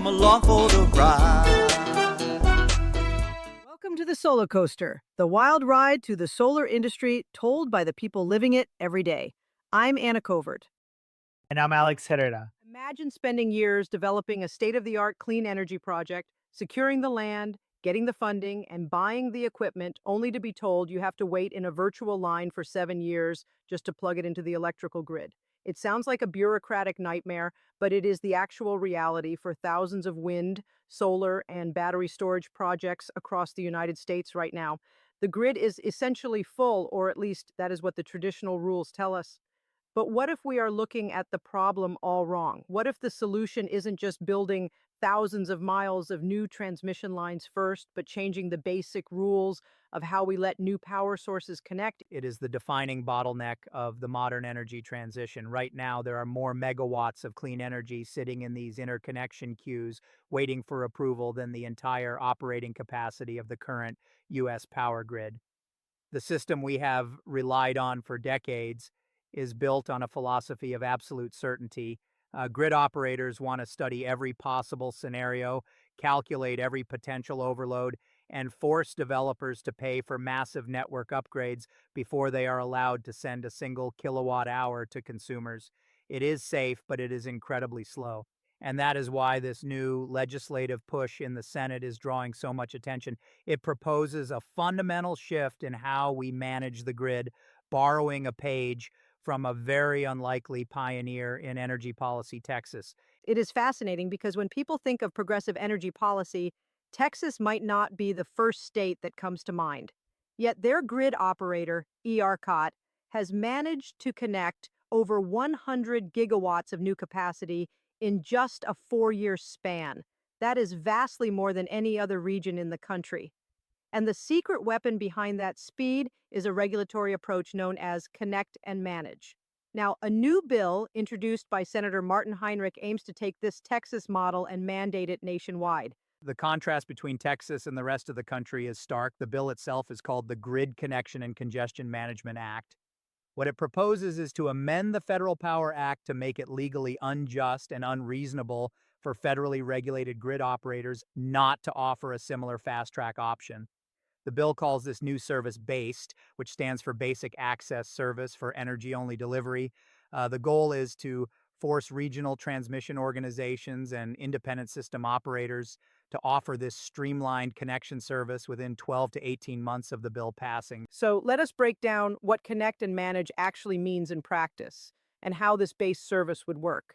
Come along for the ride. Welcome to the Solar Coaster, the wild ride to the solar industry told by the people living it every day. I'm Anna Covert. And I'm Alex Herrera. Imagine spending years developing a state-of-the-art clean energy project, securing the land, getting the funding, and buying the equipment, only to be told you have to wait in a virtual line for 7 years just to plug it into the electrical grid. It sounds like a bureaucratic nightmare, but it is the actual reality for thousands of wind, solar, and battery storage projects across the United States right now. The grid is essentially full, or at least that is what the traditional rules tell us. But what if we are looking at the problem all wrong? What if the solution isn't just building thousands of miles of new transmission lines first, but changing the basic rules of how we let new power sources connect? It is the defining bottleneck of the modern energy transition. Right now, there are more megawatts of clean energy sitting in these interconnection queues waiting for approval than the entire operating capacity of the current U.S. power grid. The system we have relied on for decades is built on a philosophy of absolute certainty. Grid operators want to study every possible scenario, calculate every potential overload, and force developers to pay for massive network upgrades before they are allowed to send a single kilowatt hour to consumers. It is safe, but it is incredibly slow. And that is why this new legislative push in the Senate is drawing so much attention. It proposes a fundamental shift in how we manage the grid, borrowing a page from a very unlikely pioneer in energy policy, Texas. It is fascinating because when people think of progressive energy policy, Texas might not be the first state that comes to mind. Yet their grid operator, ERCOT, has managed to connect over 100 gigawatts of new capacity in just a 4-year span. That is vastly more than any other region in the country. And the secret weapon behind that speed is a regulatory approach known as connect and manage. Now, a new bill introduced by Senator Martin Heinrich aims to take this Texas model and mandate it nationwide. The contrast between Texas and the rest of the country is stark. The bill itself is called the Grid Connection and Congestion Management Act. What it proposes is to amend the Federal Power Act to make it legally unjust and unreasonable for federally regulated grid operators not to offer a similar fast-track option. The bill calls this new service BASED, which stands for Basic Access Service for Energy-Only Delivery. The goal is to force regional transmission organizations and independent system operators to offer this streamlined connection service within 12 to 18 months of the bill passing. So let us break down what connect and manage actually means in practice and how this base service would work.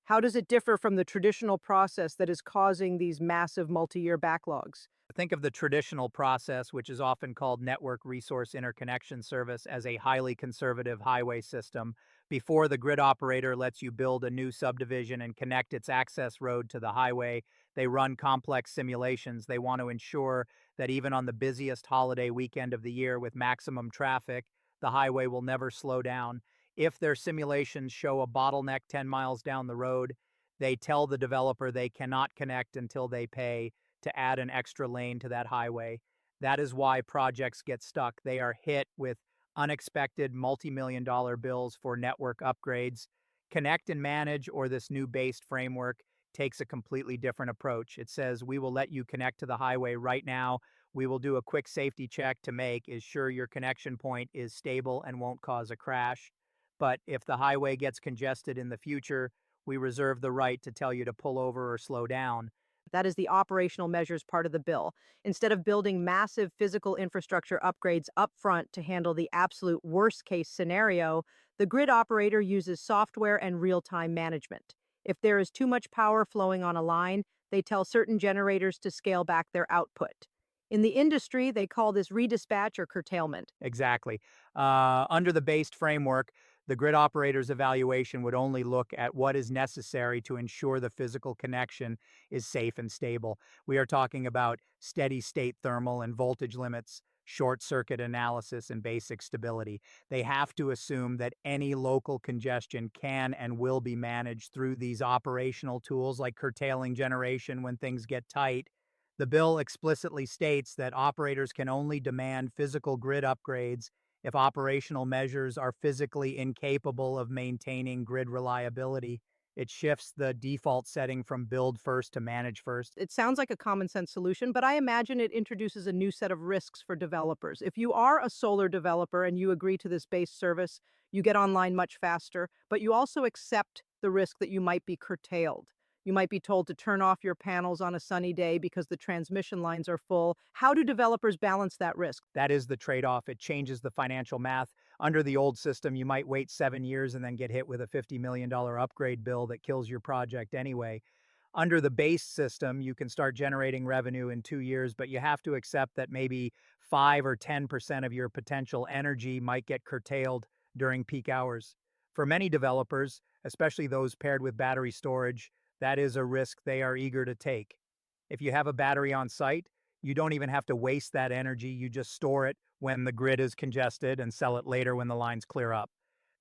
How does it differ from the traditional process that is causing these massive multi-year backlogs? Think of the traditional process, which is often called Network Resource Interconnection Service, as a highly conservative highway system. Before the grid operator lets you build a new subdivision and connect its access road to the highway, they run complex simulations. They want to ensure that even on the busiest holiday weekend of the year with maximum traffic, the highway will never slow down. If their simulations show a bottleneck 10 miles down the road, they tell the developer they cannot connect until they pay to add an extra lane to that highway. That is why projects get stuck. They are hit with unexpected multi-million-dollar bills for network upgrades. Connect and manage, or this new based framework, takes a completely different approach. It says, we will let you connect to the highway right now. We will do a quick safety check to make sure your connection point is stable and won't cause a crash. But if the highway gets congested in the future, we reserve the right to tell you to pull over or slow down. That is the operational measures part of the bill. Instead of building massive physical infrastructure upgrades upfront to handle the absolute worst-case scenario, the grid operator uses software and real-time management. If there is too much power flowing on a line, they tell certain generators to scale back their output. In the industry, they call this redispatch or curtailment. Exactly. Under the based framework, the grid operator's evaluation would only look at what is necessary to ensure the physical connection is safe and stable. We are talking about steady state thermal and voltage limits, short circuit analysis, and basic stability. They have to assume that any local congestion can and will be managed through these operational tools like curtailing generation when things get tight. The bill explicitly states that operators can only demand physical grid upgrades if operational measures are physically incapable of maintaining grid reliability. It shifts the default setting from build first to manage first. It sounds like a common sense solution, but I imagine it introduces a new set of risks for developers. If you are a solar developer and you agree to this base service, you get online much faster, but you also accept the risk that you might be curtailed. You might be told to turn off your panels on a sunny day because the transmission lines are full. How do developers balance that risk? That is the trade-off. It changes the financial math. Under the old system, you might wait 7 years and then get hit with a $50 million upgrade bill that kills your project anyway. Under the base system, you can start generating revenue in 2 years, but you have to accept that maybe 5 or 10% of your potential energy might get curtailed during peak hours. For many developers, especially those paired with battery storage, that is a risk they are eager to take. If you have a battery on site, you don't even have to waste that energy. You just store it when the grid is congested and sell it later when the lines clear up.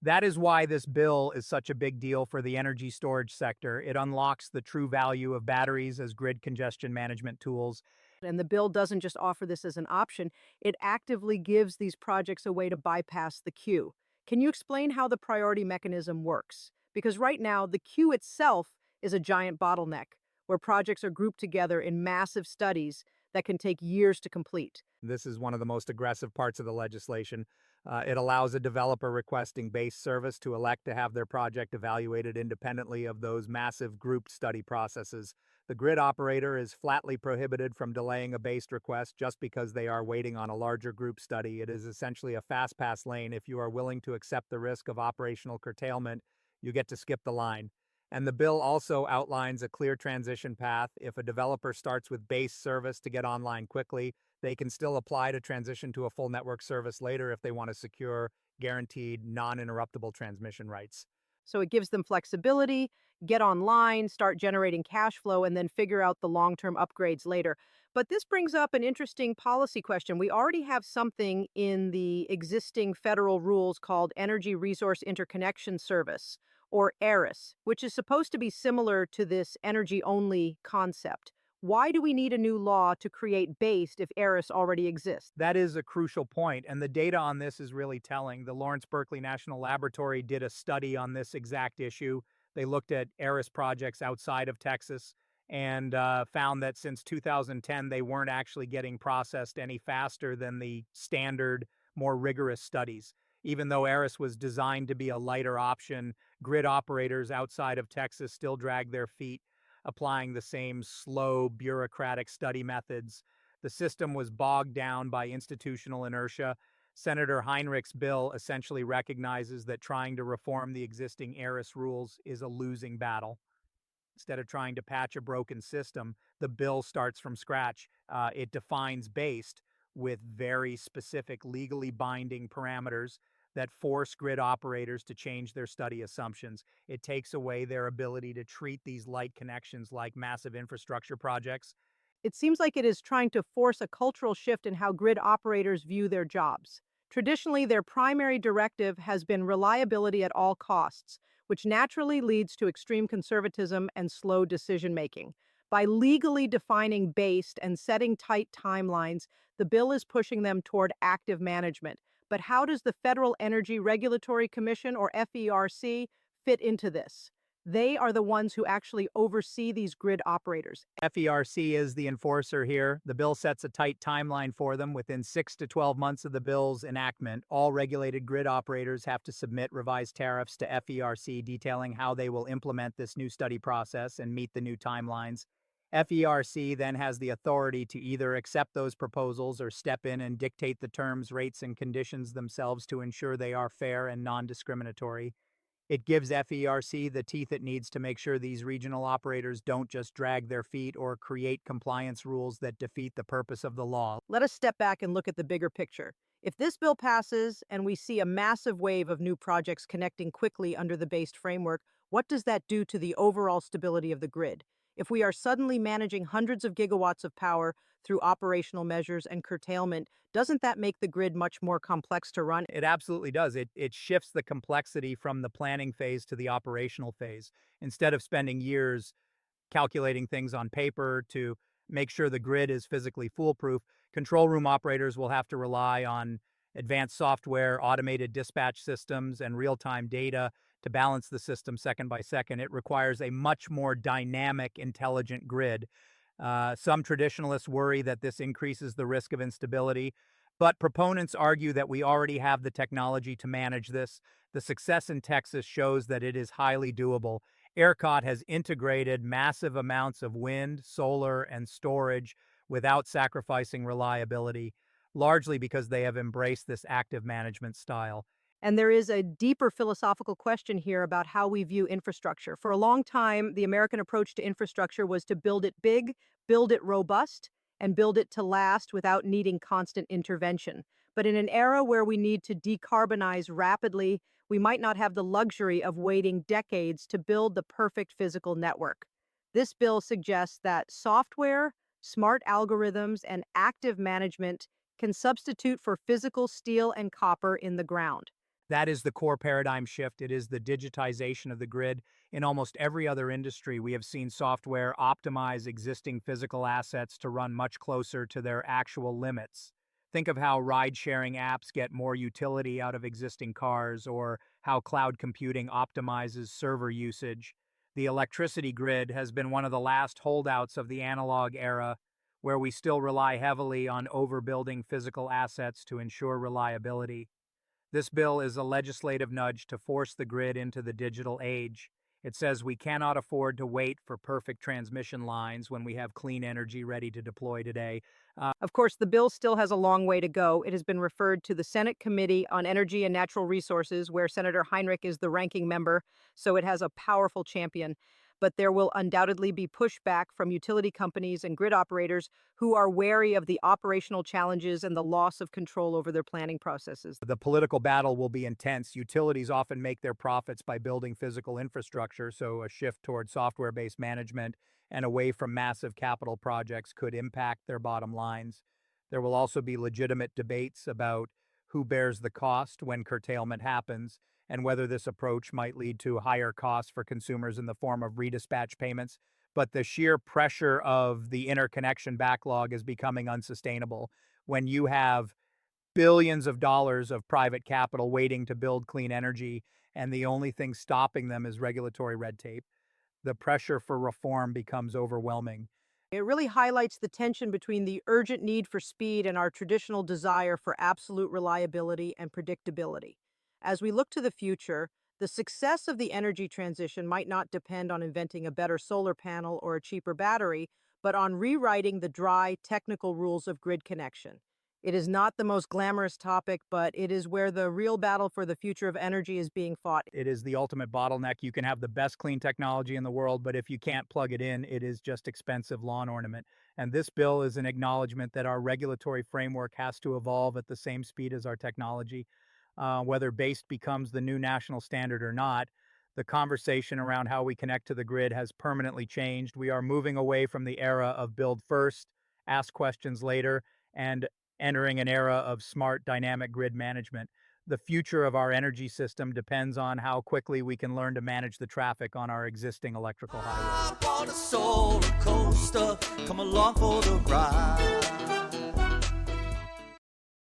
That is why this bill is such a big deal for the energy storage sector. It unlocks the true value of batteries as grid congestion management tools. And the bill doesn't just offer this as an option, it actively gives these projects a way to bypass the queue. Can you explain how the priority mechanism works? Because right now, the queue itself is a giant bottleneck where projects are grouped together in massive studies that can take years to complete. This is one of the most aggressive parts of the legislation. It allows a developer requesting base service to elect to have their project evaluated independently of those massive grouped study processes. The grid operator is flatly prohibited from delaying a based request just because they are waiting on a larger group study. It is essentially a fast pass lane. If you are willing to accept the risk of operational curtailment, you get to skip the line. And the bill also outlines a clear transition path. If a developer starts with base service to get online quickly, they can still apply to transition to a full network service later if they want to secure guaranteed non-interruptible transmission rights. So it gives them flexibility, get online, start generating cash flow, and then figure out the long term upgrades later. But this brings up an interesting policy question. We already have something in the existing federal rules called Energy Resource Interconnection Service, or ERIS, which is supposed to be similar to this energy only concept. Why do we need a new law to create BASED if ERIS already exists? That is a crucial point, and the data on this is really telling. The Lawrence Berkeley National Laboratory did a study on this exact issue. They looked at ERIS projects outside of Texas and found that since 2010, they weren't actually getting processed any faster than the standard, more rigorous studies. Even though ERIS was designed to be a lighter option, grid operators outside of Texas still drag their feet, applying the same slow, bureaucratic study methods. The system was bogged down by institutional inertia. Senator Heinrich's bill essentially recognizes that trying to reform the existing ERIS rules is a losing battle. Instead of trying to patch a broken system, the bill starts from scratch. It defines based with very specific legally binding parameters that force grid operators to change their study assumptions. It takes away their ability to treat these light connections like massive infrastructure projects. It seems like it is trying to force a cultural shift in how grid operators view their jobs. Traditionally, their primary directive has been reliability at all costs, which naturally leads to extreme conservatism and slow decision making. By legally defining based and setting tight timelines, the bill is pushing them toward active management. But how does the Federal Energy Regulatory Commission, or FERC, fit into this? They are the ones who actually oversee these grid operators. FERC is the enforcer here. The bill sets a tight timeline for them. Within 6 to 12 months of the bill's enactment, all regulated grid operators have to submit revised tariffs to FERC detailing how they will implement this new study process and meet the new timelines. FERC then has the authority to either accept those proposals or step in and dictate the terms, rates, and conditions themselves to ensure they are fair and non-discriminatory. It gives FERC the teeth it needs to make sure these regional operators don't just drag their feet or create compliance rules that defeat the purpose of the law. Let us step back and look at the bigger picture. If this bill passes and we see a massive wave of new projects connecting quickly under the based framework, what does that do to the overall stability of the grid? If we are suddenly managing hundreds of gigawatts of power through operational measures and curtailment, doesn't that make the grid much more complex to run? It absolutely does. It shifts the complexity from the planning phase to the operational phase. Instead of spending years calculating things on paper to make sure the grid is physically foolproof, control room operators will have to rely on advanced software, automated dispatch systems, and real-time data to balance the system second by second. It requires a much more dynamic, intelligent grid. Some traditionalists worry that this increases the risk of instability, but proponents argue that we already have the technology to manage this. The success in Texas shows that it is highly doable. ERCOT has integrated massive amounts of wind, solar, and storage without sacrificing reliability, largely because they have embraced this active management style. And there is a deeper philosophical question here about how we view infrastructure. For a long time, the American approach to infrastructure was to build it big, build it robust, and build it to last without needing constant intervention. But in an era where we need to decarbonize rapidly, we might not have the luxury of waiting decades to build the perfect physical network. This bill suggests that software, smart algorithms, and active management can substitute for physical steel and copper in the ground. That is the core paradigm shift. It is the digitization of the grid. In almost every other industry, we have seen software optimize existing physical assets to run much closer to their actual limits. Think of how ride-sharing apps get more utility out of existing cars, or how cloud computing optimizes server usage. The electricity grid has been one of the last holdouts of the analog era, where we still rely heavily on overbuilding physical assets to ensure reliability. This bill is a legislative nudge to force the grid into the digital age. It says we cannot afford to wait for perfect transmission lines when we have clean energy ready to deploy today. Of course, the bill still has a long way to go. It has been referred to the Senate Committee on Energy and Natural Resources, where Senator Heinrich is the ranking member, so it has a powerful champion. But there will undoubtedly be pushback from utility companies and grid operators who are wary of the operational challenges and the loss of control over their planning processes. The political battle will be intense. Utilities often make their profits by building physical infrastructure, so a shift toward software-based management and away from massive capital projects could impact their bottom lines. There will also be legitimate debates about who bears the cost when curtailment happens, and whether this approach might lead to higher costs for consumers in the form of redispatch payments. But the sheer pressure of the interconnection backlog is becoming unsustainable. When you have billions of dollars of private capital waiting to build clean energy, and the only thing stopping them is regulatory red tape, the pressure for reform becomes overwhelming. It really highlights the tension between the urgent need for speed and our traditional desire for absolute reliability and predictability. As we look to the future, the success of the energy transition might not depend on inventing a better solar panel or a cheaper battery, but on rewriting the dry, technical rules of grid connection. It is not the most glamorous topic, but it is where the real battle for the future of energy is being fought. It is the ultimate bottleneck. You can have the best clean technology in the world, but if you can't plug it in, it is just expensive lawn ornament. And this bill is an acknowledgement that our regulatory framework has to evolve at the same speed as our technology. Whether BASed becomes the new national standard or not, the conversation around how we connect to the grid has permanently changed. We are moving away from the era of build first, ask questions later, and entering an era of smart, dynamic grid management. The future of our energy system depends on how quickly we can learn to manage the traffic on our existing electrical highways. I want a solar coaster. Come along for the ride.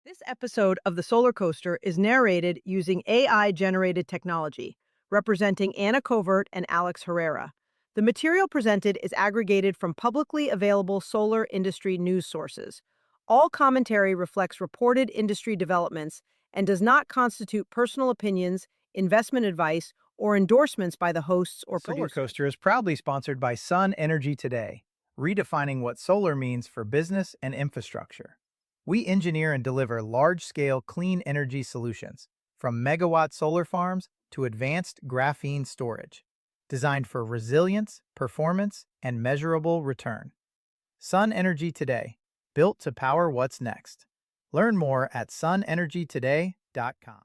This episode of The Solar Coaster is narrated using AI-generated technology, representing Anna Covert and Alex Herrera. The material presented is aggregated from publicly available solar industry news sources. All commentary reflects reported industry developments and does not constitute personal opinions, investment advice, or endorsements by the hosts or Solar producers. Coaster is proudly sponsored by Sun Energy Today, redefining what solar means for business and infrastructure. We engineer and deliver large-scale clean energy solutions, from megawatt solar farms to advanced graphene storage, designed for resilience, performance, and measurable return. Sun Energy Today, built to power what's next. Learn more at sunenergytoday.com.